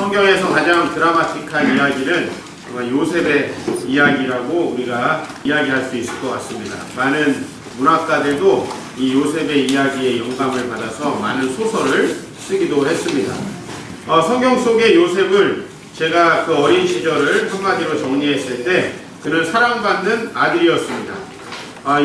성경에서 가장 드라마틱한 이야기는 요셉의 이야기라고 우리가 이야기할 수 있을 것 같습니다. 많은 문학가들도 이 요셉의 이야기에 영감을 받아서 많은 소설을 쓰기도 했습니다. 성경 속의 요셉을 제가 그 어린 시절을 한마디로 정리했을 때 그는 사랑받는 아들이었습니다.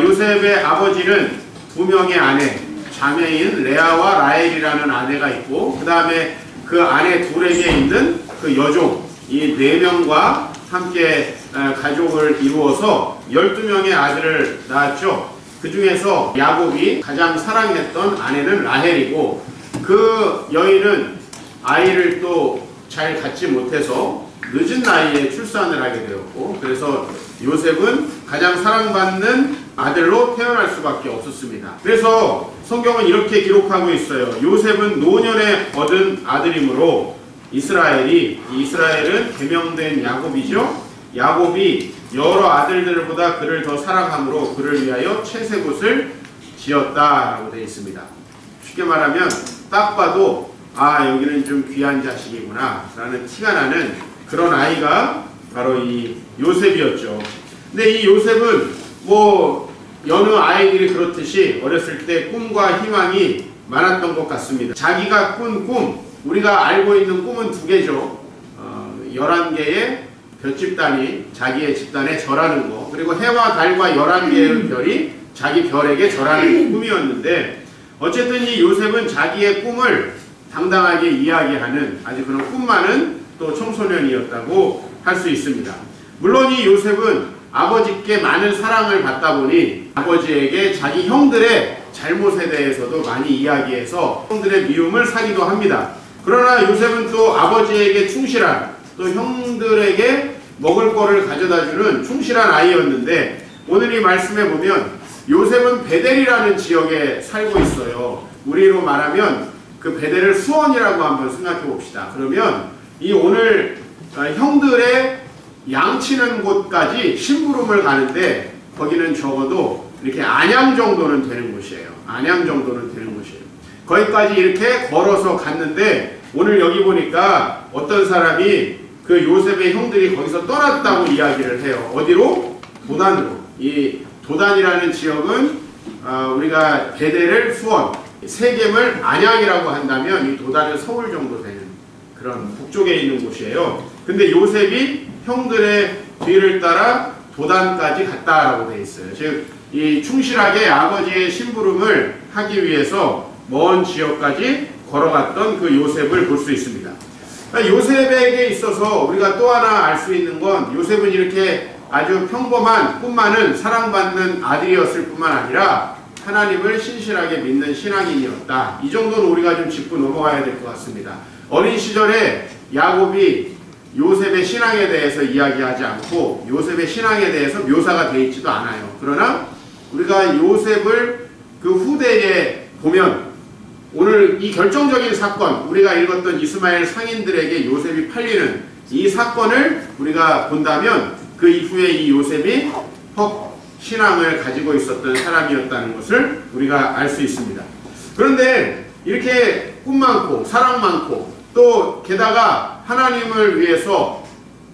요셉의 아버지는 두 명의 아내, 자매인 레아와 라헬이라는 아내가 있고 그 다음에 그 아내 둘에게 있는 그 여종, 이 4명과 함께 가족을 이루어서 12명의 아들을 낳았죠. 그 중에서 야곱이 가장 사랑했던 아내는 라헬이고 그 여인은 아이를 또 잘 갖지 못해서 늦은 나이에 출산을 하게 되었고 그래서 요셉은 가장 사랑받는 아들로 태어날 수밖에 없었습니다. 그래서 성경은 이렇게 기록하고 있어요. 요셉은 노년에 얻은 아들이므로 이스라엘은 개명된 야곱이죠. 야곱이 여러 아들들보다 그를 더 사랑함으로 그를 위하여 채색옷을 지었다라고 되어 있습니다. 쉽게 말하면 딱 봐도 여기는 좀 귀한 자식이구나 라는 티가 나는 그런 아이가 바로 이 요셉이었죠. 근데 이 요셉은 여느 아이들이 그렇듯이 어렸을 때 꿈과 희망이 많았던 것 같습니다. 자기가 꾼 꿈, 우리가 알고 있는 꿈은 2개죠. 11개의 별집단이 자기의 집단에 절하는 거, 그리고 해와 달과 11개의 별이 자기 별에게 절하는 꿈이었는데 어쨌든 이 요셉은 자기의 꿈을 당당하게 이야기하는 아주 그런 꿈 많은 또 청소년이었다고 할 수 있습니다. 물론 이 요셉은 아버지께 많은 사랑을 받다 보니 아버지에게 자기 형들의 잘못에 대해서도 많이 이야기해서 형들의 미움을 사기도 합니다. 그러나 요셉은 또 아버지에게 충실한, 또 형들에게 먹을 거를 가져다주는 충실한 아이였는데 오늘 이 말씀에 보면 요셉은 베델이라는 지역에 살고 있어요. 우리로 말하면 그 베델을 수원이라고 한번 생각해 봅시다. 그러면 이 오늘 형들의 양치는 곳까지 심부름을 가는데 거기는 적어도 이렇게 안양 정도는 되는 곳이에요. 안양 정도는 되는 곳이에요. 거기까지 이렇게 걸어서 갔는데 오늘 여기 보니까 어떤 사람이 그 요셉의 형들이 거기서 떠났다고 이야기를 해요. 어디로? 도단으로. 이 도단이라는 지역은 우리가 베델을 수원, 세겜을 안양이라고 한다면 이 도단은 서울 정도 되는 그런 북쪽에 있는 곳이에요. 근데 요셉이 형들의 뒤를 따라 도단까지 갔다라고 되어 있어요. 즉, 이 충실하게 아버지의 심부름을 하기 위해서 먼 지역까지 걸어갔던 그 요셉을 볼 수 있습니다. 요셉에게 있어서 우리가 또 하나 알 수 있는 건 요셉은 이렇게 아주 평범한 꿈 많은 사랑받는 아들이었을 뿐만 아니라 하나님을 신실하게 믿는 신앙인이었다. 이 정도는 우리가 좀 짚고 넘어가야 될 것 같습니다. 어린 시절에 야곱이 요셉의 신앙에 대해서 이야기하지 않고 요셉의 신앙에 대해서 묘사가 되어 있지도 않아요. 그러나 우리가 요셉을 그 후대에 보면 오늘 이 결정적인 사건, 우리가 읽었던 이스마엘 상인들에게 요셉이 팔리는 이 사건을 우리가 본다면 그 이후에 이 요셉이 신앙을 가지고 있었던 사람이었다는 것을 우리가 알 수 있습니다. 그런데 이렇게 꿈 많고 사랑 많고 또 게다가 하나님을 위해서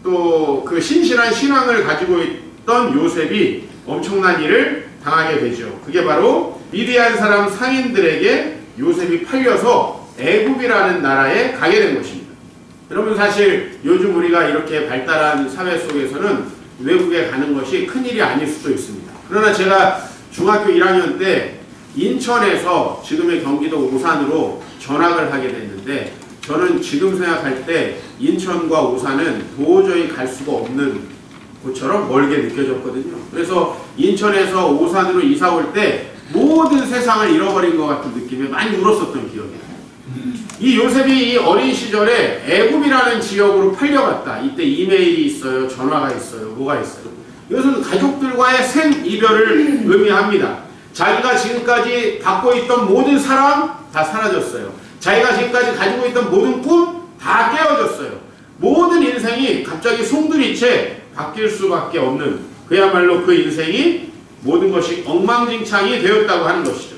또 그 신실한 신앙을 가지고 있던 요셉이 엄청난 일을 당하게 되죠. 그게 바로 미디안 사람 상인들에게 요셉이 팔려서 애굽이라는 나라에 가게 된 것입니다. 여러분 사실 요즘 우리가 이렇게 발달한 사회 속에서는 외국에 가는 것이 큰일이 아닐 수도 있습니다. 그러나 제가 중학교 1학년 때 인천에서 지금의 경기도 오산으로 전학을 하게 됐는데 저는 지금 생각할 때 인천과 오산은 도저히 갈 수가 없는 곳처럼 멀게 느껴졌거든요. 그래서 인천에서 오산으로 이사 올 때 모든 세상을 잃어버린 것 같은 느낌에 많이 울었었던 기억이 나요. 이 요셉이 이 어린 시절에 애굽이라는 지역으로 팔려갔다. 이때 이메일이 있어요. 전화가 있어요. 뭐가 있어요. 이것은 가족들과의 생이별을 의미합니다. 자기가 지금까지 갖고 있던 모든 사랑 다 사라졌어요. 자기가 지금까지 가지고 있던 모든 꿈 다 깨어졌어요. 모든 인생이 갑자기 송두리째 바뀔 수밖에 없는 그야말로 그 인생이 모든 것이 엉망진창이 되었다고 하는 것이죠.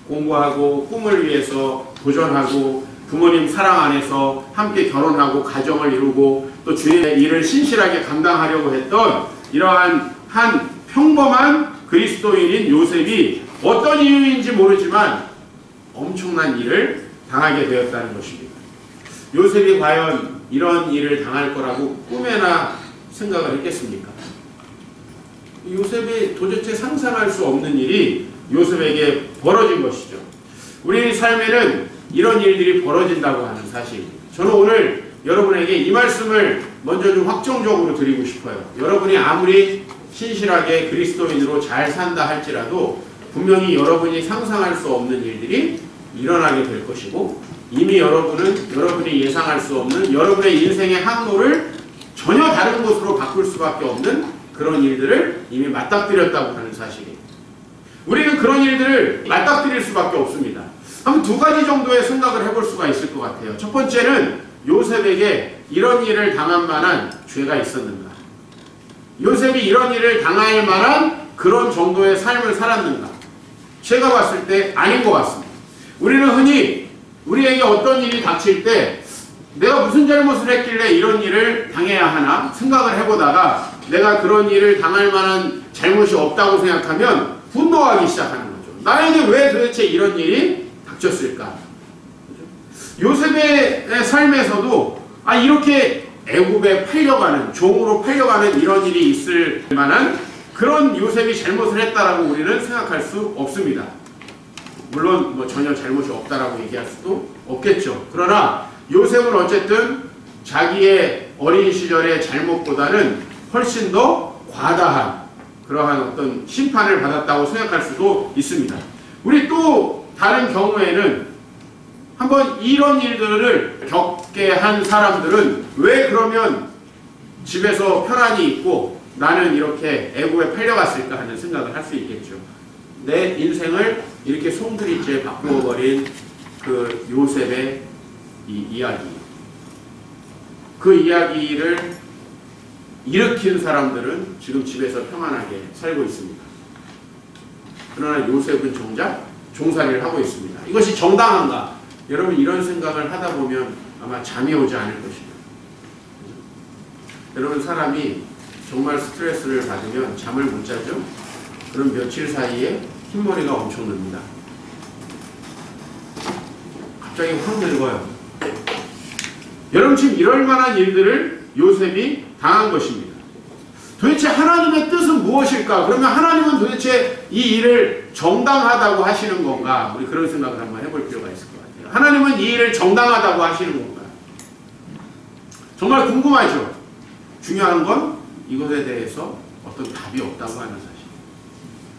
공부하고 꿈을 위해서 도전하고 부모님 사랑 안에서 함께 결혼하고 가정을 이루고 또 주의 일을 신실하게 감당하려고 했던 이러한 한 평범한 그리스도인인 요셉이 어떤 이유인지 모르지만 엄청난 일을 당하게 되었다는 것입니다. 요셉이 과연 이런 일을 당할 거라고 꿈에나 생각을 했겠습니까? 요셉이 도대체 상상할 수 없는 일이 요셉에게 벌어진 것이죠. 우리 삶에는 이런 일들이 벌어진다고 하는 사실. 저는 오늘 여러분에게 이 말씀을 먼저 좀 확정적으로 드리고 싶어요. 여러분이 아무리 신실하게 그리스도인으로 잘 산다 할지라도 분명히 여러분이 상상할 수 없는 일들이 일어나게 될 것이고 이미 여러분이 예상할 수 없는 여러분의 인생의 항로를 전혀 다른 곳으로 바꿀 수밖에 없는 그런 일들을 이미 맞닥뜨렸다고 하는 사실이에요. 우리는 그런 일들을 맞닥뜨릴 수밖에 없습니다. 한 두 가지 정도의 생각을 해볼 수가 있을 것 같아요. 첫 번째는 요셉에게 이런 일을 당한 만한 죄가 있었는가? 요셉이 이런 일을 당할 만한 그런 정도의 삶을 살았는가? 제가 봤을 때 아닌 것 같습니다. 우리는 흔히 우리에게 어떤 일이 닥칠 때 내가 무슨 잘못을 했길래 이런 일을 당해야 하나 생각을 해보다가 내가 그런 일을 당할 만한 잘못이 없다고 생각하면 분노하기 시작하는 거죠. 나에게 왜 도대체 이런 일이 닥쳤을까? 요셉의 삶에서도 이렇게 애굽에 팔려가는, 종으로 팔려가는 이런 일이 있을 만한 그런 요셉이 잘못을 했다라고 우리는 생각할 수 없습니다. 물론 전혀 잘못이 없다라고 얘기할 수도 없겠죠. 그러나 요셉은 어쨌든 자기의 어린 시절의 잘못보다는 훨씬 더 과다한 그러한 어떤 심판을 받았다고 생각할 수도 있습니다. 우리 또 다른 경우에는 한번 이런 일들을 겪게 한 사람들은 왜 그러면 집에서 편안히 있고 나는 이렇게 애굽에 팔려갔을까 하는 생각을 할 수 있겠죠. 내 인생을 이렇게 송두리째 바꾸어버린 그 요셉의 이 이야기, 그 이야기를 일으킨 사람들은 지금 집에서 평안하게 살고 있습니다. 그러나 요셉은 정작 종살이를 하고 있습니다. 이것이 정당한가? 여러분 이런 생각을 하다 보면 아마 잠이 오지 않을 것입니다. 여러분 사람이 정말 스트레스를 받으면 잠을 못 자죠? 그럼 며칠 사이에 흰머리가 엄청 납니다. 갑자기 확 늙어요. 여러분 지금 이럴 만한 일들을 요셉이 당한 것입니다. 도대체 하나님의 뜻은 무엇일까? 그러면 하나님은 도대체 이 일을 정당하다고 하시는 건가? 우리 그런 생각을 한번 해볼 필요가 있을 것 같아요. 하나님은 이 일을 정당하다고 하시는 건가? 정말 궁금하죠? 중요한 건 이것에 대해서 어떤 답이 없다고 하는 사실.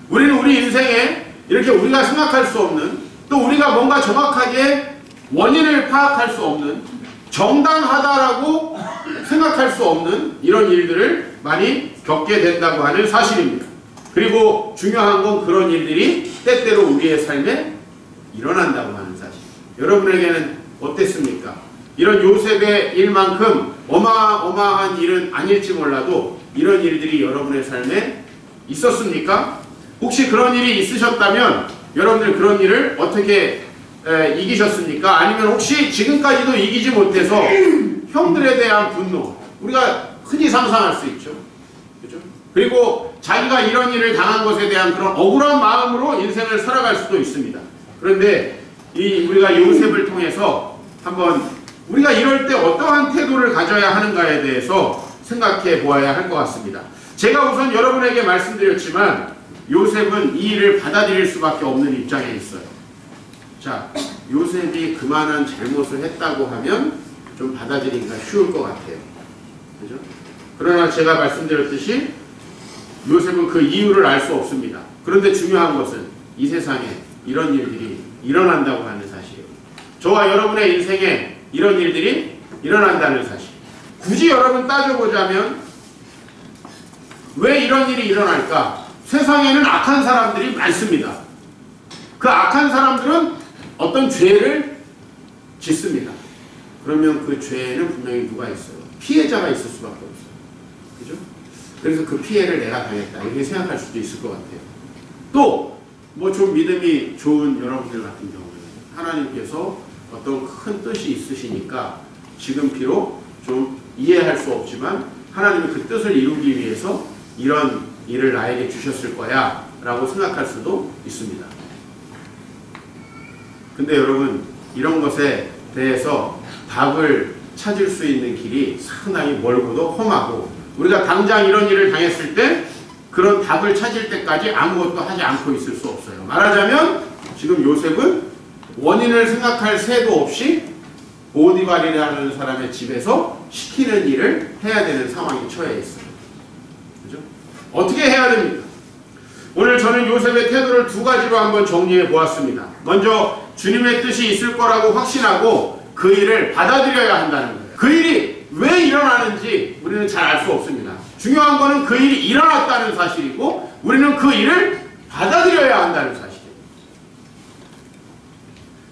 우리는 우리 인생에 이렇게 우리가 생각할 수 없는, 또 우리가 뭔가 정확하게 원인을 파악할 수 없는, 정당하다라고 생각할 수 없는 이런 일들을 많이 겪게 된다고 하는 사실입니다. 그리고 중요한 건 그런 일들이 때때로 우리의 삶에 일어난다고 하는 사실. 여러분에게는 어땠습니까? 이런 요셉의 일만큼 어마어마한 일은 아닐지 몰라도 이런 일들이 여러분의 삶에 있었습니까? 혹시 그런 일이 있으셨다면 여러분들 그런 일을 어떻게 이기셨습니까? 아니면 혹시 지금까지도 이기지 못해서 형들에 대한 분노, 우리가 흔히 상상할 수 있죠. 그죠? 그리고 자기가 이런 일을 당한 것에 대한 그런 억울한 마음으로 인생을 살아갈 수도 있습니다. 그런데 우리가 요셉을 통해서 한번 우리가 이럴 때 어떠한 태도를 가져야 하는가에 대해서 생각해 보아야 할 것 같습니다. 제가 우선 여러분에게 말씀드렸지만 요셉은 이 일을 받아들일 수밖에 없는 입장에 있어요. 자, 요셉이 그만한 잘못을 했다고 하면 좀 받아들이기가 쉬울 것 같아요. 그죠? 그러나 제가 말씀드렸듯이 요셉은 그 이유를 알 수 없습니다. 그런데 중요한 것은 이 세상에 이런 일들이 일어난다고 하는 사실이에요. 저와 여러분의 인생에 이런 일들이 일어난다는 사실. 굳이 여러분 따져보자면 왜 이런 일이 일어날까? 세상에는 악한 사람들이 많습니다. 그 악한 사람들은 어떤 죄를 짓습니다. 그러면 그 죄에는 분명히 누가 있어요? 피해자가 있을 수밖에 없어요. 그죠? 그래서 그 피해를 내가 당했다 이렇게 생각할 수도 있을 것 같아요. 또 뭐 좀 믿음이 좋은 여러분들 같은 경우는 하나님께서 어떤 큰 뜻이 있으시니까 지금 비록 좀 이해할 수 없지만 하나님이 그 뜻을 이루기 위해서 이런 일을 나에게 주셨을 거야 라고 생각할 수도 있습니다. 근데 여러분, 이런 것에 대해서 답을 찾을 수 있는 길이 상당히 멀고도 험하고, 우리가 당장 이런 일을 당했을 때 그런 답을 찾을 때까지 아무것도 하지 않고 있을 수 없어요. 말하자면 지금 요셉은 원인을 생각할 새도 없이 보디발이라는 사람의 집에서 시키는 일을 해야 되는 상황에 처해 있어요. 그죠? 어떻게 해야 됩니까? 오늘 저는 요셉의 태도를 두 가지로 한번 정리해 보았습니다. 먼저 주님의 뜻이 있을 거라고 확신하고 그 일을 받아들여야 한다는 거예요. 그 일이 왜 일어나는지 우리는 잘 알 수 없습니다. 중요한 거는 그 일이 일어났다는 사실이고 우리는 그 일을 받아들여야 한다는 사실이에요.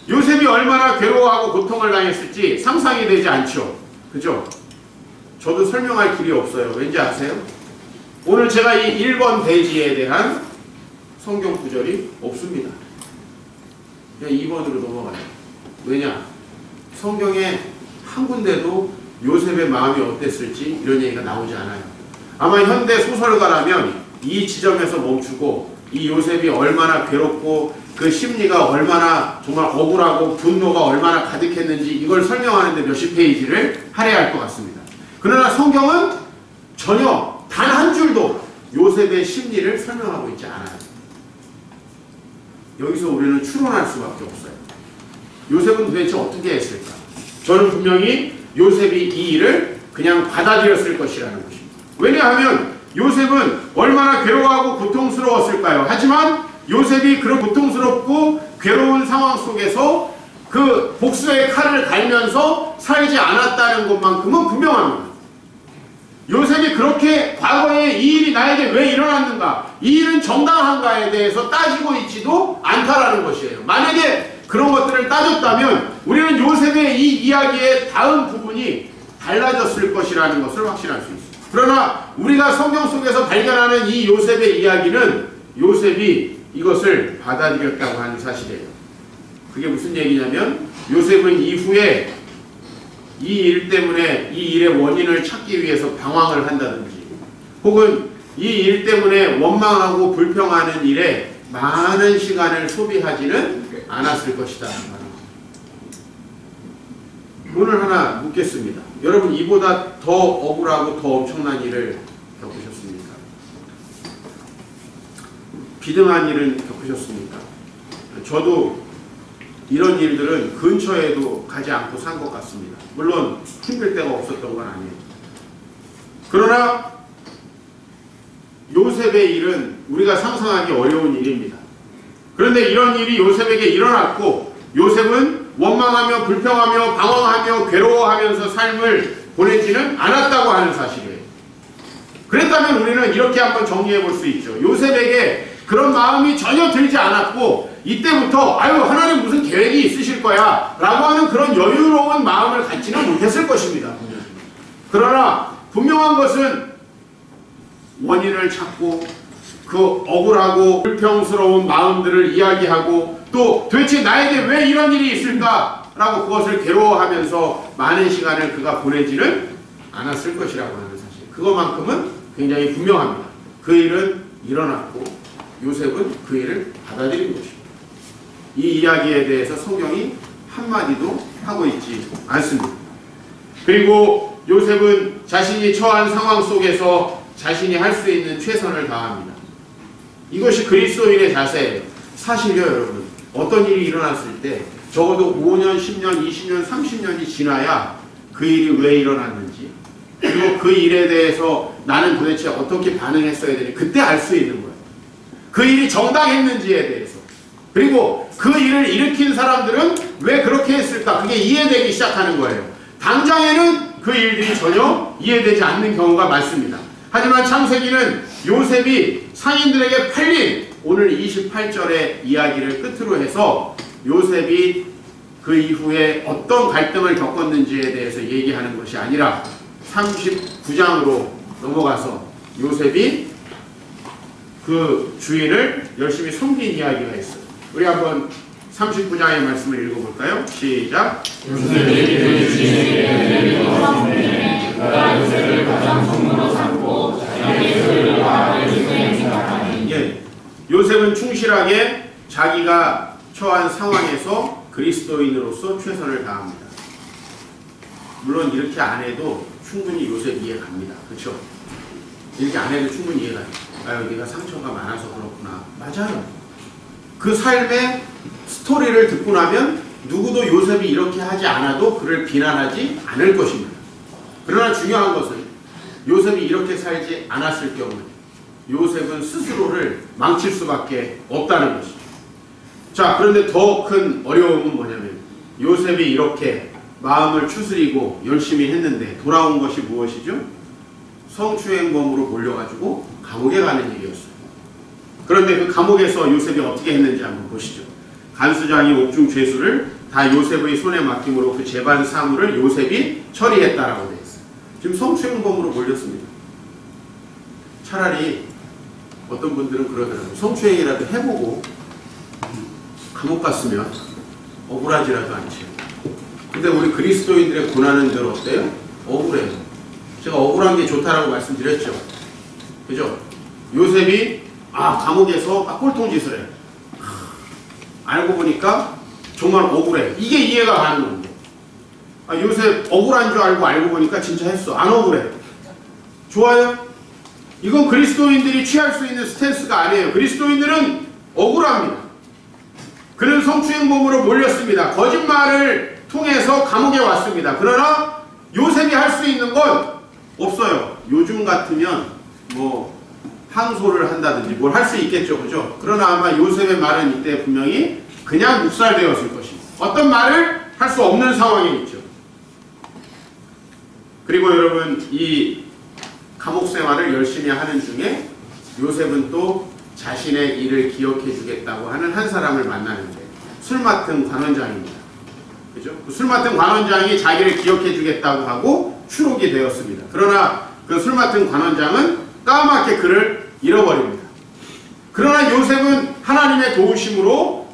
요셉이 얼마나 괴로워하고 고통을 당했을지 상상이 되지 않죠. 그죠? 저도 설명할 길이 없어요. 왠지 아세요? 오늘 제가 이 1번 대지에 대한 성경 구절이 없습니다. 그냥 2번으로 넘어가요. 왜냐? 성경에 한 군데도 요셉의 마음이 어땠을지 이런 얘기가 나오지 않아요. 아마 현대 소설가라면 이 지점에서 멈추고 이 요셉이 얼마나 괴롭고 그 심리가 얼마나 정말 억울하고 분노가 얼마나 가득했는지 이걸 설명하는데 몇십 페이지를 할애할 것 같습니다. 그러나 성경은 전혀 단 한 줄도 요셉의 심리를 설명하고 있지 않아요. 여기서 우리는 추론할 수밖에 없어요. 요셉은 도대체 어떻게 했을까? 저는 분명히 요셉이 이 일을 그냥 받아들였을 것이라는 것입니다. 왜냐하면 요셉은 얼마나 괴로워하고 고통스러웠을까요? 하지만 요셉이 그런 고통스럽고 괴로운 상황 속에서 그 복수의 칼을 갈면서 살지 않았다는 것만큼은 분명합니다. 요셉이 그렇게 과거에 이 일이 나에게 왜 일어났는가, 이 일은 정당한가에 대해서 따지고 있지도 않다라는 것이에요. 만약에 그런 것들을 따졌다면 우리는 요셉의 이 이야기의 다음 부분이 달라졌을 것이라는 것을 확신할 수 있습니다. 그러나 우리가 성경 속에서 발견하는 이 요셉의 이야기는 요셉이 이것을 받아들였다고 하는 사실이에요. 그게 무슨 얘기냐면 요셉은 이후에 이 일 때문에 이 일의 원인을 찾기 위해서 방황을 한다든지 혹은 이 일 때문에 원망하고 불평하는 일에 많은 시간을 소비하지는 않았을 것이다. 오늘 하나 묻겠습니다. 여러분, 이보다 더 억울하고 더 엄청난 일을 겪으셨습니까? 비등한 일은 겪으셨습니까? 저도 이런 일들은 근처에도 가지 않고 산 것 같습니다. 물론 힘들 데가 없었던 건 아니에요. 그러나 요셉의 일은 우리가 상상하기 어려운 일입니다. 그런데 이런 일이 요셉에게 일어났고 요셉은 원망하며 불평하며 방황하며 괴로워하면서 삶을 보내지는 않았다고 하는 사실이에요. 그랬다면 우리는 이렇게 한번 정리해 볼 수 있죠. 요셉에게 그런 마음이 전혀 들지 않았고 이때부터 아유 하나님 무슨 계획이 있으실 거야 라고 하는 그런 여유로운 마음을 갖지는 못했을 것입니다. 그러나 분명한 것은 원인을 찾고 그 억울하고 불평스러운 마음들을 이야기하고 또 도대체 나에게 왜 이런 일이 있을까 라고 그것을 괴로워하면서 많은 시간을 그가 보내지는 않았을 것이라고 하는 사실, 그것만큼은 굉장히 분명합니다. 그 일은 일어났고 요셉은 그 일을 받아들인 것입니다. 이 이야기에 대해서 성경이 한마디도 하고 있지 않습니다. 그리고 요셉은 자신이 처한 상황 속에서 자신이 할 수 있는 최선을 다합니다. 이것이 그리스도인의 자세예요. 사실요 여러분, 어떤 일이 일어났을 때 적어도 5년, 10년, 20년, 30년이 지나야 그 일이 왜 일어났는지 그리고 그 일에 대해서 나는 도대체 어떻게 반응했어야 되는지 그때 알 수 있는 거예요. 그 일이 정당했는지에 대해서, 그리고 그 일을 일으킨 사람들은 왜 그렇게 했을까, 그게 이해되기 시작하는 거예요. 당장에는 그 일들이 전혀 이해되지 않는 경우가 많습니다. 하지만 창세기는 요셉이 상인들에게 팔린 오늘 28절의 이야기를 끝으로 해서 요셉이 그 이후에 어떤 갈등을 겪었는지에 대해서 얘기하는 것이 아니라 39장으로 넘어가서 요셉이 그 주인을 열심히 섬긴 이야기가 있어요. 우리 한번 39장의 말씀을 읽어볼까요? 시작. 예, 요셉은 충실하게 자기가 처한 상황에서 그리스도인으로서 최선을 다합니다. 물론 이렇게 안 해도 충분히 요셉 이해갑니다. 그렇죠? 이렇게 안 해도 충분히 이해가 돼요. 아유, 내가 상처가 많아서 그렇구나. 맞아요. 그 삶의 스토리를 듣고 나면 누구도 요셉이 이렇게 하지 않아도 그를 비난하지 않을 것입니다. 그러나 중요한 것은 요셉이 이렇게 살지 않았을 경우에 요셉은 스스로를 망칠 수밖에 없다는 것이죠. 자, 그런데 더 큰 어려움은 뭐냐면 요셉이 이렇게 마음을 추스리고 열심히 했는데 돌아온 것이 무엇이죠? 성추행범으로 몰려가지고 감옥에 가는 일이었어요. 그런데 그 감옥에서 요셉이 어떻게 했는지 한번 보시죠. 간수장이 옥중 죄수를 다 요셉의 손에 맡김으로 그 재반 사물을 요셉이 처리했다라고 되어 있어요. 지금 성추행범으로 몰렸습니다. 차라리 어떤 분들은 그러더라고요. 성추행이라도 해보고 감옥 갔으면 억울하지라도 않지. 근데 우리 그리스도인들의 고난은 늘 어때요? 억울해요. 제가 억울한 게 좋다라고 말씀드렸죠. 그죠? 요셉이 감옥에서 꼴통짓을 해. 알고 보니까 정말 억울해. 이게 이해가 가는 건데. 요셉 억울한 줄 알고 보니까 진짜 했어. 안 억울해. 좋아요? 이건 그리스도인들이 취할 수 있는 스탠스가 아니에요. 그리스도인들은 억울합니다. 그는 성추행범으로 몰렸습니다. 거짓말을 통해서 감옥에 왔습니다. 그러나 요셉이 할 수 있는 건 없어요. 요즘 같으면 항소를 한다든지 뭘 할 수 있겠죠. 그죠? 그러나 아마 요셉의 말은 이때 분명히 그냥 묵살되었을 것입니다. 어떤 말을 할 수 없는 상황에 있죠. 그리고 여러분, 이 감옥 생활을 열심히 하는 중에 요셉은 또 자신의 일을 기억해 주겠다고 하는 한 사람을 만나는데 술 맡은 관원장입니다. 그죠? 그 술 맡은 관원장이 자기를 기억해 주겠다고 하고 추록이 되었습니다. 그러나 그 술 맡은 관원장은 까맣게 그를 잃어버립니다. 그러나 요셉은 하나님의 도우심으로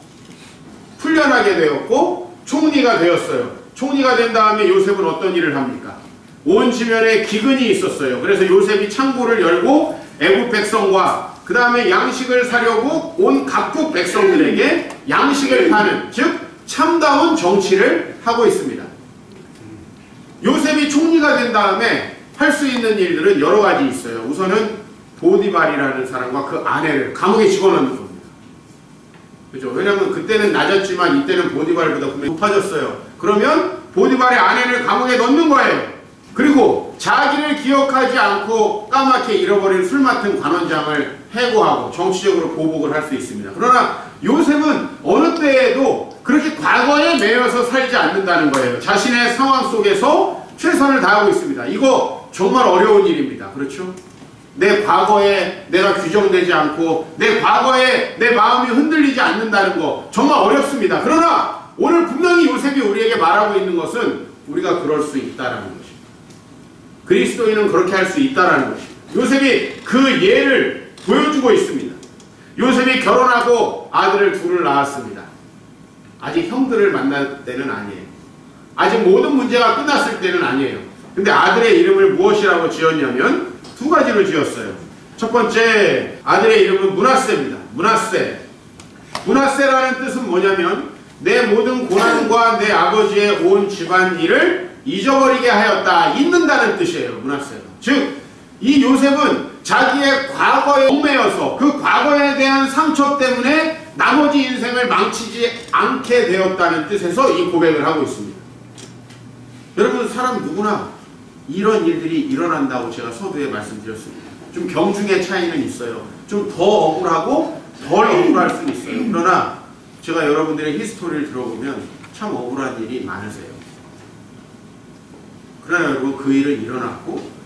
풀려나게 되었고 총리가 되었어요. 총리가 된 다음에 요셉은 어떤 일을 합니까? 온 지면에 기근이 있었어요. 그래서 요셉이 창고를 열고 애국 백성과 그 다음에 양식을 사려고 온 각국 백성들에게 양식을 파는, 즉 참다운 정치를 하고 있습니다. 요셉이 총리가 된 다음에 할 수 있는 일들은 여러 가지 있어요. 우선은 보디발이라는 사람과 그 아내를 감옥에 집어넣는 겁니다. 그죠? 왜냐하면 그때는 낮았지만 이때는 보디발보다 분명히 높아졌어요. 그러면 보디발의 아내를 감옥에 넣는 거예요. 그리고 자기를 기억하지 않고 까맣게 잃어버린 술 맡은 관원장을 해고하고 정치적으로 보복을 할 수 있습니다. 그러나 요셉은 어느 때에도 그렇게 과거에 매여서 살지 않는다는 거예요. 자신의 상황 속에서 최선을 다하고 있습니다. 이거 정말 어려운 일입니다. 그렇죠? 내 과거에 내가 규정되지 않고 내 과거에 내 마음이 흔들리지 않는다는 거 정말 어렵습니다. 그러나 오늘 분명히 요셉이 우리에게 말하고 있는 것은 우리가 그럴 수 있다라는 것입니다. 그리스도인은 그렇게 할 수 있다라는 것입니다. 요셉이 그 예를 보여주고 있습니다. 요셉이 결혼하고 아들을 둘을 낳았습니다. 아직 형들을 만날 때는 아니에요. 아직 모든 문제가 끝났을 때는 아니에요. 근데 아들의 이름을 무엇이라고 지었냐면 두 가지로 지었어요. 첫 번째, 아들의 이름은 므낫세입니다. 므낫세. 므낫세라는 뜻은 뭐냐면 내 모든 고난과 내 아버지의 온 집안 일을 잊어버리게 하였다, 잊는다는 뜻이에요. 므낫세가. 즉 이 요셉은 자기의 과거에 얽매여서 그 과거에 대한 상처 때문에 나머지 인생을 망치지 않게 되었다는 뜻에서 이 고백을 하고 있습니다. 여러분, 사람 누구나 이런 일들이 일어난다고 제가 서두에 말씀드렸습니다. 좀 경중의 차이는 있어요. 좀 더 억울하고 덜 억울할 수는 있어요. 그러나 제가 여러분들의 히스토리를 들어보면 참 억울한 일이 많으세요. 그러나 여러분, 그 일은 일어났고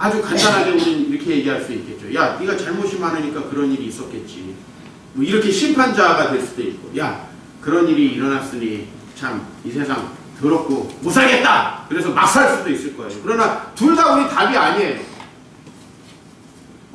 아주 간단하게 우리는 이렇게 얘기할 수 있겠죠. 야, 네가 잘못이 많으니까 그런 일이 있었겠지. 뭐 이렇게 심판자가 될 수도 있고, 야, 그런 일이 일어났으니 참 이 세상 더럽고 못 살겠다. 그래서 막 살 수도 있을 거예요. 그러나 둘 다 우리 답이 아니에요.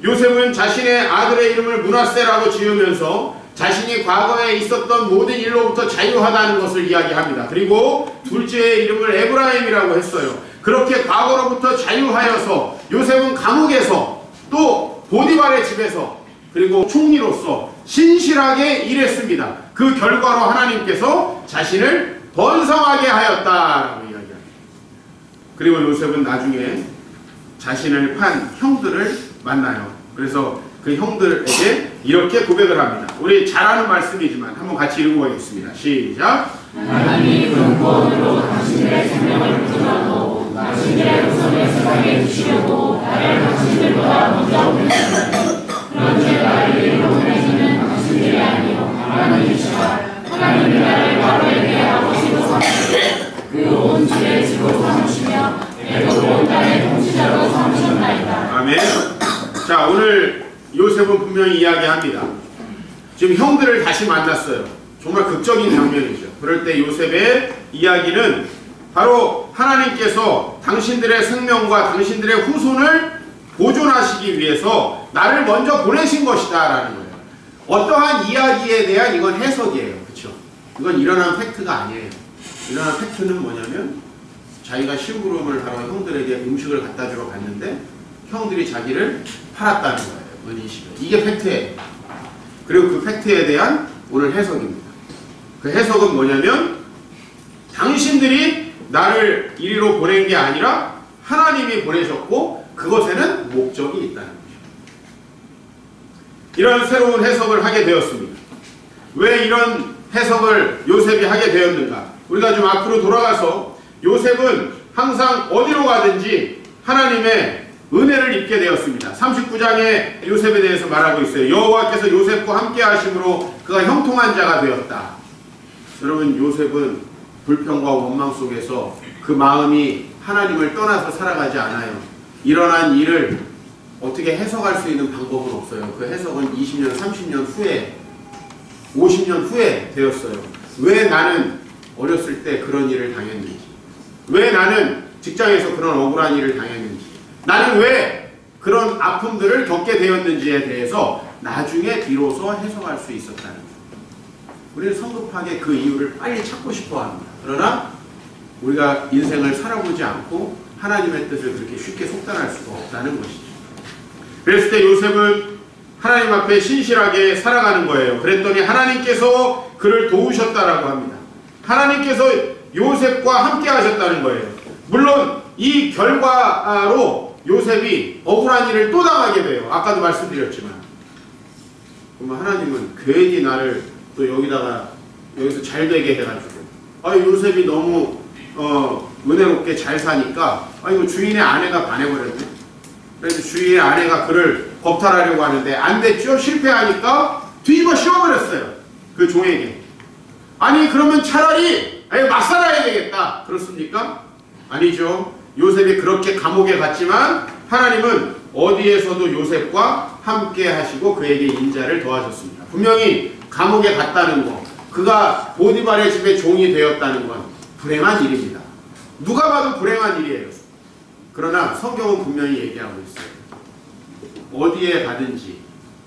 요셉은 자신의 아들의 이름을 므낫세라고 지으면서 자신이 과거에 있었던 모든 일로부터 자유하다는 것을 이야기합니다. 그리고 둘째의 이름을 에브라임이라고 했어요. 그렇게 과거로부터 자유하여서 요셉은 감옥에서 또 보디발의 집에서 그리고 총리로서 신실하게 일했습니다. 그 결과로 하나님께서 자신을 번성하게 하였다라고 이야기합니다. 그리고 요셉은 나중에 자신을 판 형들을 만나요. 그래서 그 형들에게 이렇게 고백을 합니다. 우리 잘 아는 말씀이지만 한번 같이 읽어보겠습니다. 시작. 하나님이 그 구원으로 당신들의 생명을 붙들어도 당신들의 후손을 세상에 주시려고 나를 당신들보다 먼저 보내셨으니 그런즉 나를 이리로 보내시는 당신들이 아니요 하나님이시라. 하나님이 나를 바로에게 아버지로 삼으시고 그 온 주의 주로 삼으시며 애굽 온 땅의 통치자로 삼으셨나이다. 아멘. 자, 오늘 요셉은 분명히 이야기합니다. 지금 형들을 다시 만났어요. 정말 극적인 장면이죠. 그럴 때 요셉의 이야기는 바로 하나님께서 당신들의 생명과 당신들의 후손을 보존하시기 위해서 나를 먼저 보내신 것이다 라는 거예요. 어떠한 이야기에 대한 이건 해석이에요. 그렇죠? 이건 일어난 팩트가 아니에요. 일어난 팩트는 뭐냐면 자기가 심부름을 하러 형들에게 음식을 갖다 주러 갔는데 형들이 자기를 팔았다는 거예요. 은인식으로. 이게 팩트예요. 그리고 그 팩트에 대한 오늘 해석입니다. 그 해석은 뭐냐면 당신들이 나를 이리로 보낸 게 아니라 하나님이 보내셨고 그것에는 목적이 있다는 거죠. 이런 새로운 해석을 하게 되었습니다. 왜 이런 해석을 요셉이 하게 되었는가? 우리가 좀 앞으로 돌아가서 요셉은 항상 어디로 가든지 하나님의 은혜를 입게 되었습니다. 39장에 요셉에 대해서 말하고 있어요. 여호와께서 요셉과 함께 하심으로 그가 형통한 자가 되었다. 여러분, 요셉은 불평과 원망 속에서 그 마음이 하나님을 떠나서 살아가지 않아요. 일어난 일을 어떻게 해석할 수 있는 방법은 없어요. 그 해석은 20년, 30년 후에, 50년 후에 되었어요. 왜 나는 어렸을 때 그런 일을 당했는지, 왜 나는 직장에서 그런 억울한 일을 당했는지, 나는 왜 그런 아픔들을 겪게 되었는지에 대해서 나중에 비로소 해석할 수 있었다는 거예요. 우리는 성급하게 그 이유를 빨리 찾고 싶어 합니다. 그러나 우리가 인생을 살아보지 않고 하나님의 뜻을 그렇게 쉽게 속단할 수가 없다는 것이죠. 그랬을 때 요셉은 하나님 앞에 신실하게 살아가는 거예요. 그랬더니 하나님께서 그를 도우셨다라고 합니다. 하나님께서 요셉과 함께 하셨다는 거예요. 물론 이 결과로 요셉이 억울한 일을 또 당하게 돼요. 아까도 말씀드렸지만. 그러면 하나님은 괜히 나를 또 여기서 잘 되게 해가지고 요셉이 너무 은혜롭게 잘 사니까 이거 주인의 아내가 반해버렸네. 그래서 주인의 아내가 그를 겁탈하려고 하는데 안 됐죠. 실패하니까 뒤집어 씌워버렸어요. 그 종에게. 아니 그러면 차라리 막 살아야 되겠다. 그렇습니까? 아니죠. 요셉이 그렇게 감옥에 갔지만 하나님은 어디에서도 요셉과 함께 하시고 그에게 인자를 더하셨습니다. 분명히 감옥에 갔다는 것, 그가 보디발의 집에 종이 되었다는 건 불행한 일입니다. 누가 봐도 불행한 일이에요. 그러나 성경은 분명히 얘기하고 있어요. 어디에 가든지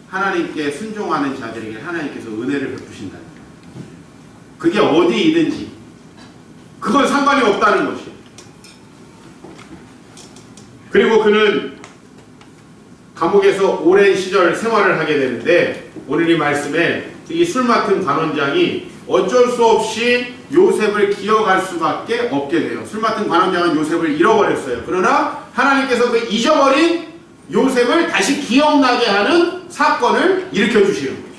하나님께 순종하는 자들에게 하나님께서 은혜를 베푸신다. 그게 어디이든지 그건 상관이 없다는 것이에요. 그리고 그는 감옥에서 오랜 시절 생활을 하게 되는데 오늘 이 말씀에 이 술 맡은 관원장이 어쩔 수 없이 요셉을 기억할 수밖에 없게 돼요. 술 맡은 관원장은 요셉을 잃어버렸어요. 그러나 하나님께서 그 잊어버린 요셉을 다시 기억나게 하는 사건을 일으켜 주시는 거죠.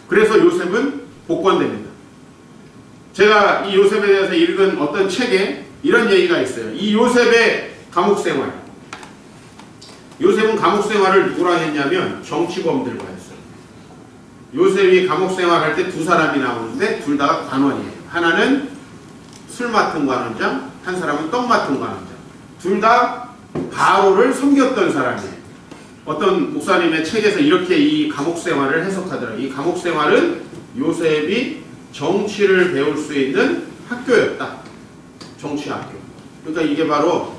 그래서 요셉은 복권됩니다. 제가 이 요셉에 대해서 읽은 어떤 책에 이런 얘기가 있어요. 이 요셉의 감옥생활. 요셉은 감옥생활을 누구랑 했냐면 정치범들과 했어요. 요셉이 감옥생활할 때 두 사람이 나오는데 둘 다 관원이에요. 하나는 술 맡은 관원장, 한 사람은 떡 맡은 관원장. 둘 다 바로를 섬겼던 사람이에요. 어떤 목사님의 책에서 이렇게 이 감옥생활을 해석하더라고요. 이 감옥생활은 요셉이 정치를 배울 수 있는 학교였다. 정치학교. 그러니까 이게 바로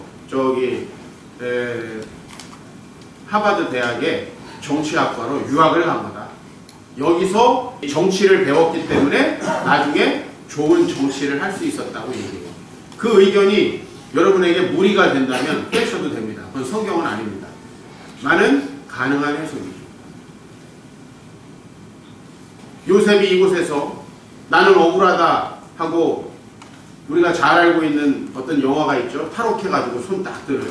하버드 대학의 정치학과로 유학을 간 거다. 여기서 정치를 배웠기 때문에 나중에 좋은 정치를 할 수 있었다고 얘기해요. 그 의견이 여러분에게 무리가 된다면 빼셔도 됩니다. 그건 성경은 아닙니다. 나는 가능한 해석이죠. 요셉이 이곳에서 나는 억울하다 하고 우리가 잘 알고 있는 어떤 영화가 있죠. 탈옥해가지고 손 딱 드는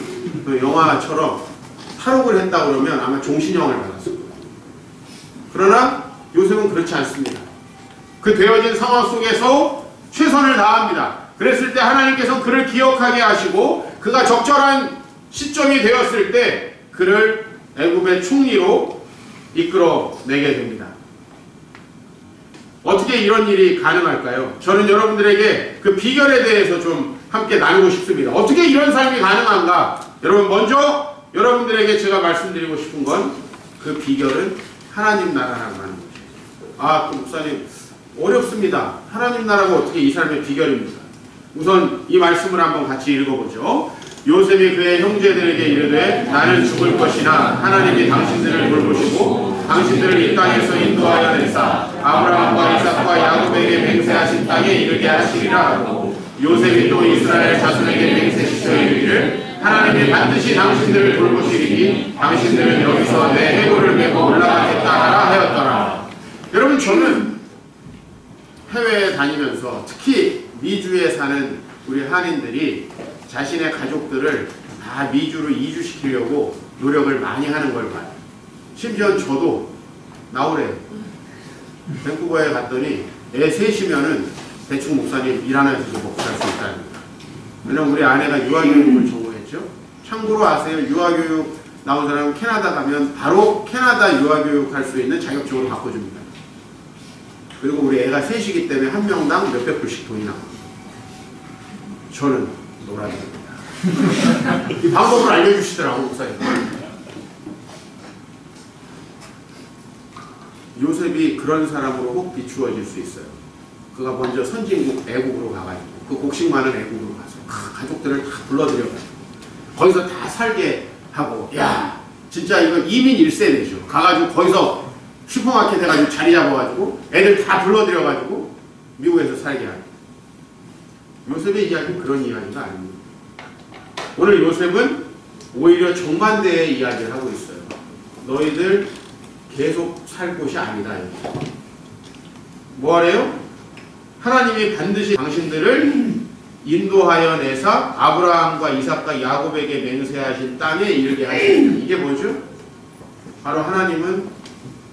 그 영화처럼 탈옥을 했다 그러면 아마 종신형을 받았을 거예요. 그러나 요셉은 그렇지 않습니다. 그 되어진 상황 속에서 최선을 다합니다. 그랬을 때 하나님께서 그를 기억하게 하시고 그가 적절한 시점이 되었을 때 그를 애굽의 총리로 이끌어내게 됩니다. 어떻게 이런 일이 가능할까요? 저는 여러분들에게 그 비결에 대해서 좀 함께 나누고 싶습니다. 어떻게 이런 삶이 가능한가? 여러분, 먼저 여러분들에게 제가 말씀드리고 싶은 건 그 비결은 하나님 나라라고 하는 거죠. 아, 그 목사님 어렵습니다. 하나님 나라가 어떻게 이 삶의 비결입니까? 우선 이 말씀을 한번 같이 읽어보죠. 요셉이 그의 형제들에게 이르되 나는 죽을 것이나 하나님이 당신들을 돌보시고 당신들을 이 땅에서 인도하여 내사 아브라함과 이삭과 야곱에게 맹세하신 땅에 이르게 하시리라 하고 요셉이 또 이스라엘 자손에게 맹세시켜 이르기를 하나님이 반드시 당신들을 돌보시리니 당신들은 여기서 내 해골을 메고 올라가겠다 하라 하였더라. 여러분, 저는 해외에 다니면서 특히 미주에 사는 우리 한인들이 자신의 가족들을 다 미주로 이주시키려고 노력을 많이 하는 걸 봐요. 심지어 저도 나오래요. 밴쿠버에 갔더니 애 셋이면은 대충 목사님 일 하나 해서 먹고 살 수 있다는 거예요. 왜냐면 우리 아내가 유아교육을 전공했죠. 참고로 아세요? 유아교육 나온 사람은 캐나다 가면 바로 캐나다 유아교육 할 수 있는 자격증으로 바꿔줍니다. 그리고 우리 애가 셋이기 때문에 한 명당 몇백 불씩 돈이 나옵니다. 저는 놀아줍니다. 이 방법을 알려주시더라고, 목사님. 요셉이 그런 사람으로 혹 비추어질 수 있어요. 그가 먼저 선진국 애국으로 가가지고 그 곡식 많은 애국으로 가서 가족들을 다 불러들여가지고 거기서 다 살게 하고, 야 진짜 이거 이민 1세대죠. 가가지고 거기서 슈퍼마켓 해가지고 자리 잡아가지고 애들 다 불러들여가지고 미국에서 살게 하고. 요셉의 이야기는 그런 이야기가 아닙니다. 오늘 요셉은 오히려 정반대의 이야기를 하고 있어요. 너희들 계속 살 곳이 아니다. 뭐하래요? 하나님이 반드시 당신들을 인도하여 내사 아브라함과 이삭과 야곱에게 맹세하신 땅에 이르게 하시리라. 이게 뭐죠? 바로 하나님은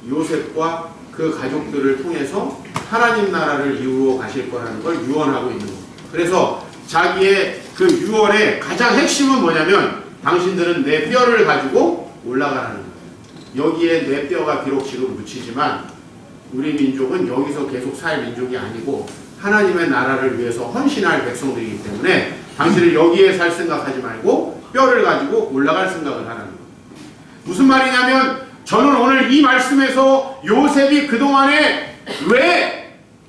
요셉과 그 가족들을 통해서 하나님 나라를 이루어 가실 거라는 걸 유언하고 있는 겁니다. 그래서 자기의 그 유언의 가장 핵심은 뭐냐면 당신들은 내 뼈를 가지고 올라가라는 거예요. 여기에 내 뼈가 비록 지금 묻히지만 우리 민족은 여기서 계속 살 민족이 아니고 하나님의 나라를 위해서 헌신할 백성들이기 때문에 당신을 여기에 살 생각하지 말고 뼈를 가지고 올라갈 생각을 하라는 거예요. 무슨 말이냐면 저는 오늘 이 말씀에서 요셉이 그동안에 왜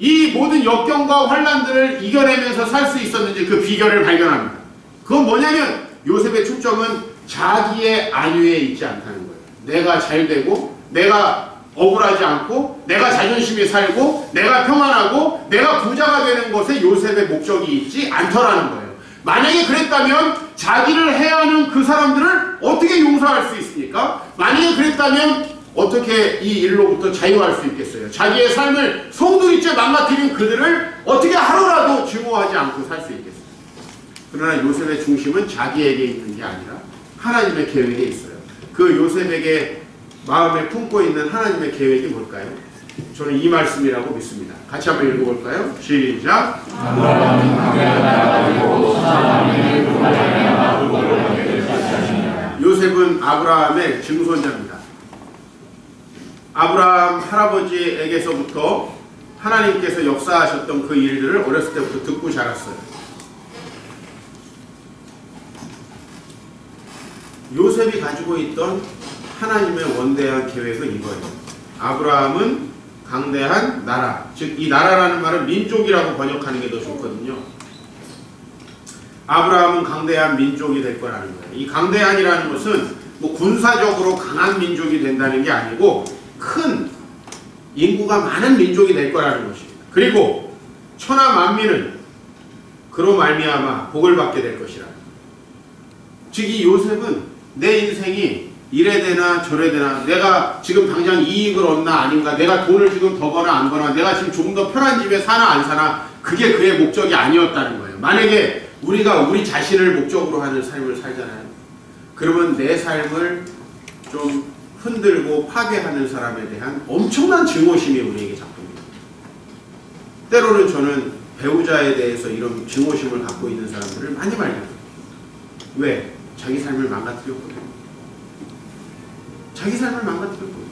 이 모든 역경과 환난들을 이겨내면서 살 수 있었는지 그 비결을 발견합니다. 그건 뭐냐면 요셉의 초점은 자기의 안위에 있지 않다는 거예요. 내가 잘 되고 내가 억울하지 않고 내가 자존심이 살고 내가 평안하고 내가 부자가 되는 것에 요셉의 목적이 있지 않더라는 거예요. 만약에 그랬다면 자기를 해하는 그 사람들을 어떻게 용서할 수 있습니까? 만약에 그랬다면 어떻게 이 일로부터 자유할 수 있겠어요? 자기의 삶을 송두리째 망가뜨린 그들을 어떻게 하루라도 증오하지 않고 살 수 있겠어요? 그러나 요셉의 중심은 자기에게 있는 게 아니라 하나님의 계획에 있어요. 그 요셉에게 마음에 품고 있는 하나님의 계획이 뭘까요? 저는 이 말씀이라고 믿습니다. 같이 한번 읽어볼까요? 시작! 요셉은 아브라함의 증손자입니다. 아브라함 할아버지에게서부터 하나님께서 역사하셨던 그 일들을 어렸을 때부터 듣고 자랐어요. 요셉이 가지고 있던 하나님의 원대한 계획은 이거예요. 아브라함은 강대한 나라, 즉 이 나라라는 말은 민족이라고 번역하는 게 더 좋거든요. 아브라함은 강대한 민족이 될 거라는 거예요. 이 강대한이라는 것은 뭐 군사적으로 강한 민족이 된다는 게 아니고 큰 인구가 많은 민족이 될 거라는 것입니다. 그리고 천하 만민은 그로 말미암아 복을 받게 될 것이라. 즉 이 요셉은 내 인생이 이래 되나 저래 되나, 내가 지금 당장 이익을 얻나 아닌가, 내가 돈을 지금 더 버나 안 버나, 내가 지금 조금 더 편한 집에 사나 안 사나, 그게 그의 목적이 아니었다는 거예요. 만약에 우리가 우리 자신을 목적으로 하는 삶을 살잖아요. 그러면 내 삶을 좀 흔들고 파괴하는 사람에 대한 엄청난 증오심이 우리에게 작동합니다. 때로는 저는 배우자에 대해서 이런 증오심을 갖고 있는 사람들을 많이 발견해요. 왜? 자기 삶을 망가뜨렸거든요. 자기 삶을 망가뜨렸거든요.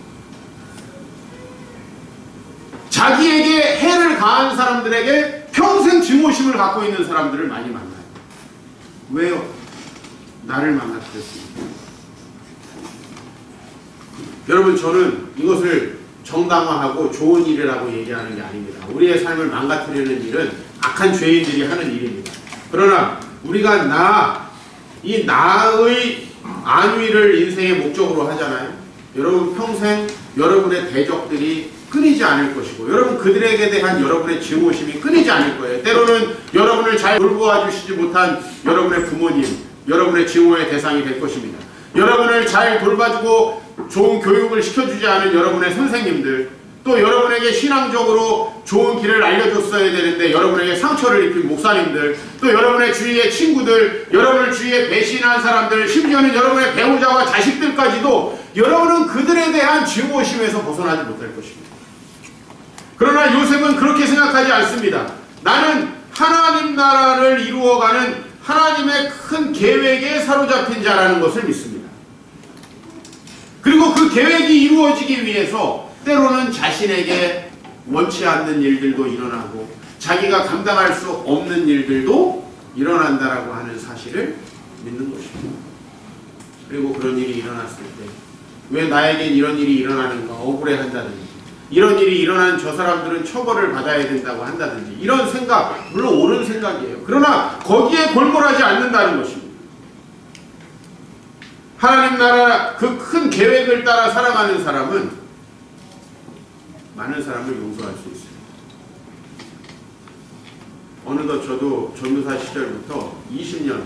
자기에게 해를 가한 사람들에게 평생 증오심을 갖고 있는 사람들을 많이 만나요. 왜요? 나를 망가뜨렸습니다. 여러분, 저는 이것을 정당화하고 좋은 일이라고 얘기하는 게 아닙니다. 우리의 삶을 망가뜨리는 일은 악한 죄인들이 하는 일입니다. 그러나 우리가 이 나의 안위를 인생의 목적으로 하잖아요. 여러분 평생 여러분의 대적들이 끊이지 않을 것이고, 여러분 그들에게 대한 여러분의 증오심이 끊이지 않을 거예요. 때로는 여러분을 잘 돌보아 주시지 못한 여러분의 부모님, 여러분의 증오의 대상이 될 것입니다. 여러분을 잘 돌봐주고 좋은 교육을 시켜주지 않은 여러분의 선생님들, 또 여러분에게 신앙적으로 좋은 길을 알려줬어야 되는데 여러분에게 상처를 입힌 목사님들, 또 여러분의 주위의 친구들, 여러분을 주위에 배신한 사람들, 심지어는 여러분의 배우자와 자식들까지도 여러분은 그들에 대한 증오심에서 벗어나지 못할 것입니다. 그러나 요셉은 그렇게 생각하지 않습니다. 나는 하나님 나라를 이루어가는 하나님의 큰 계획에 사로잡힌 자라는 것을 믿습니다. 그리고 그 계획이 이루어지기 위해서 때로는 자신에게 원치 않는 일들도 일어나고 자기가 감당할 수 없는 일들도 일어난다라고 하는 사실을 믿는 것입니다. 그리고 그런 일이 일어났을 때 왜 나에겐 이런 일이 일어나는가 억울해한다든지, 이런 일이 일어난 저 사람들은 처벌을 받아야 된다고 한다든지, 이런 생각, 물론 옳은 생각이에요. 그러나 거기에 골몰하지 않는다는 것입니다. 하나님 나라 그 큰 계획을 따라 살아가는 사람은 많은 사람을 용서할 수 있어요. 어느덧 저도 전도사 시절부터 20년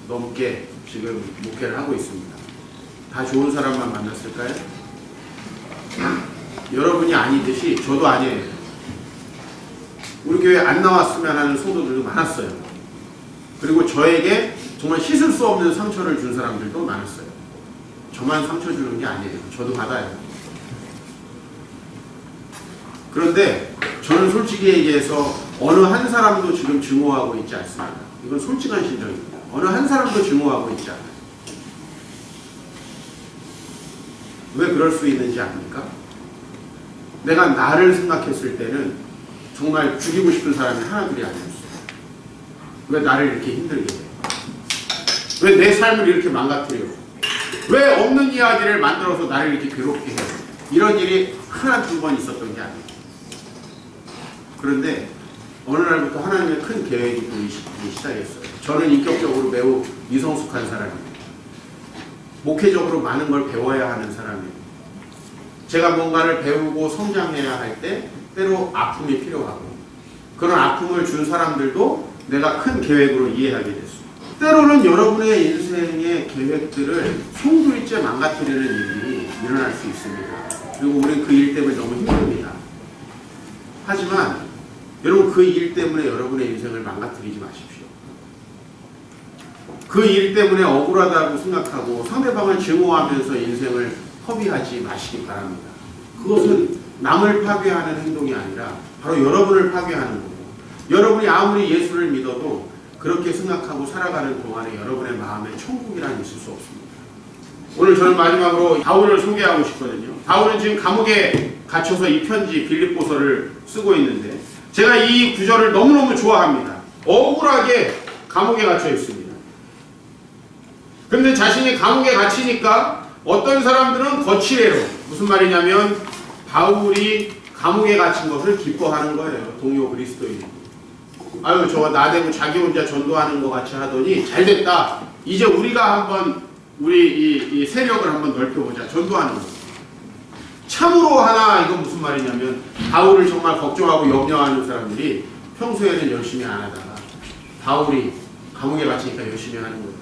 넘게 지금 목회를 하고 있습니다. 다 좋은 사람만 만났을까요? 여러분이 아니듯이 저도 아니에요. 우리 교회 안 나왔으면 하는 성도들도 많았어요. 그리고 저에게 정말 씻을 수 없는 상처를 준 사람들도 많았어요. 저만 상처 주는 게 아니에요. 저도 받아요. 그런데 저는 솔직히 얘기해서 어느 한 사람도 지금 증오하고 있지 않습니다. 이건 솔직한 심정입니다. 어느 한 사람도 증오하고 있지 않아요. 왜 그럴 수 있는지 압니까? 내가 나를 생각했을 때는 정말 죽이고 싶은 사람이 하나둘이 아니었어요. 왜 나를 이렇게 힘들게 해요? 왜 내 삶을 이렇게 망가뜨려요? 왜 없는 이야기를 만들어서 나를 이렇게 괴롭게 해요? 이런 일이 하나 두 번 있었던 게 아니에요. 그런데 어느 날부터 하나님의 큰 계획이 보이기 시작했어요. 저는 인격적으로 매우 미성숙한 사람입니다. 목회적으로 많은 걸 배워야 하는 사람이에요. 제가 뭔가를 배우고 성장해야 할 때 때로 아픔이 필요하고, 그런 아픔을 준 사람들도 내가 큰 계획으로 이해하게 됐어요. 때로는 여러분의 인생의 계획들을 송두리째 망가뜨리는 일이 일어날 수 있습니다. 그리고 우리는 그 일 때문에 너무 힘듭니다. 하지만 여러분 그 일 때문에 여러분의 인생을 망가뜨리지 마십시오. 그 일 때문에 억울하다고 생각하고 상대방을 증오하면서 인생을 허비하지 마시기 바랍니다. 그것은 남을 파괴하는 행동이 아니라 바로 여러분을 파괴하는 거고, 여러분이 아무리 예수를 믿어도 그렇게 생각하고 살아가는 동안에 여러분의 마음에 천국이란 있을 수 없습니다. 오늘 저는 마지막으로 바울을 소개하고 싶거든요. 바울은 지금 감옥에 갇혀서 이 편지 빌립보서를 쓰고 있는데 제가 이 구절을 너무너무 좋아합니다. 억울하게 감옥에 갇혀 있습니다. 근데 자신이 감옥에 갇히니까 어떤 사람들은 거칠해요. 무슨 말이냐면 바울이 감옥에 갇힌 것을 기뻐하는 거예요. 동료 그리스도인이. 아유 저거 나대고 자기 혼자 전도하는 것 같이 하더니 잘됐다. 이제 우리가 한번 우리 이 세력을 한번 넓혀보자. 전도하는 거. 참으로 하나 이건 무슨 말이냐면 바울을 정말 걱정하고 염려하는 사람들이 평소에는 열심히 안 하다가 바울이 감옥에 갇히니까 열심히 하는 거예요.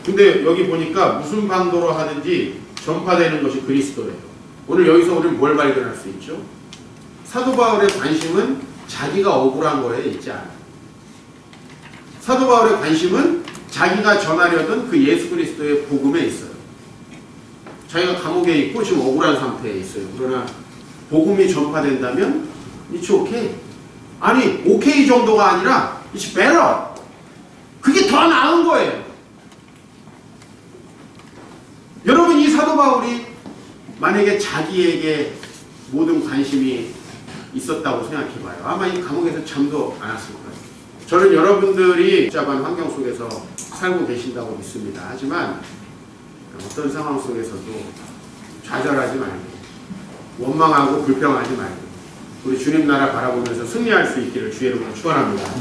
근데 여기 보니까 무슨 방도로 하든지 전파되는 것이 그리스도예요. 오늘 여기서 우리는 뭘 발견할 수 있죠? 사도 바울의 관심은 자기가 억울한 거에 있지 않아요. 사도 바울의 관심은 자기가 전하려던 그 예수 그리스도의 복음에 있어요. 자기가 감옥에 있고 지금 억울한 상태에 있어요. 그러나 복음이 전파된다면 it's okay. 아니 오케이 정도가 아니라 it's better. 그게 더 나은 거예요. 여러분 이 사도 바울이 만약에 자기에게 모든 관심이 있었다고 생각해봐요. 아마 이 감옥에서 잠도 안 왔을 거예요. 저는 여러분들이 복잡한 환경 속에서 살고 계신다고 믿습니다. 하지만 어떤 상황 속에서도 좌절하지 말고 원망하고 불평하지 말고 우리 주님 나라 바라보면서 승리할 수 있기를 주의 이름으로 축원합니다.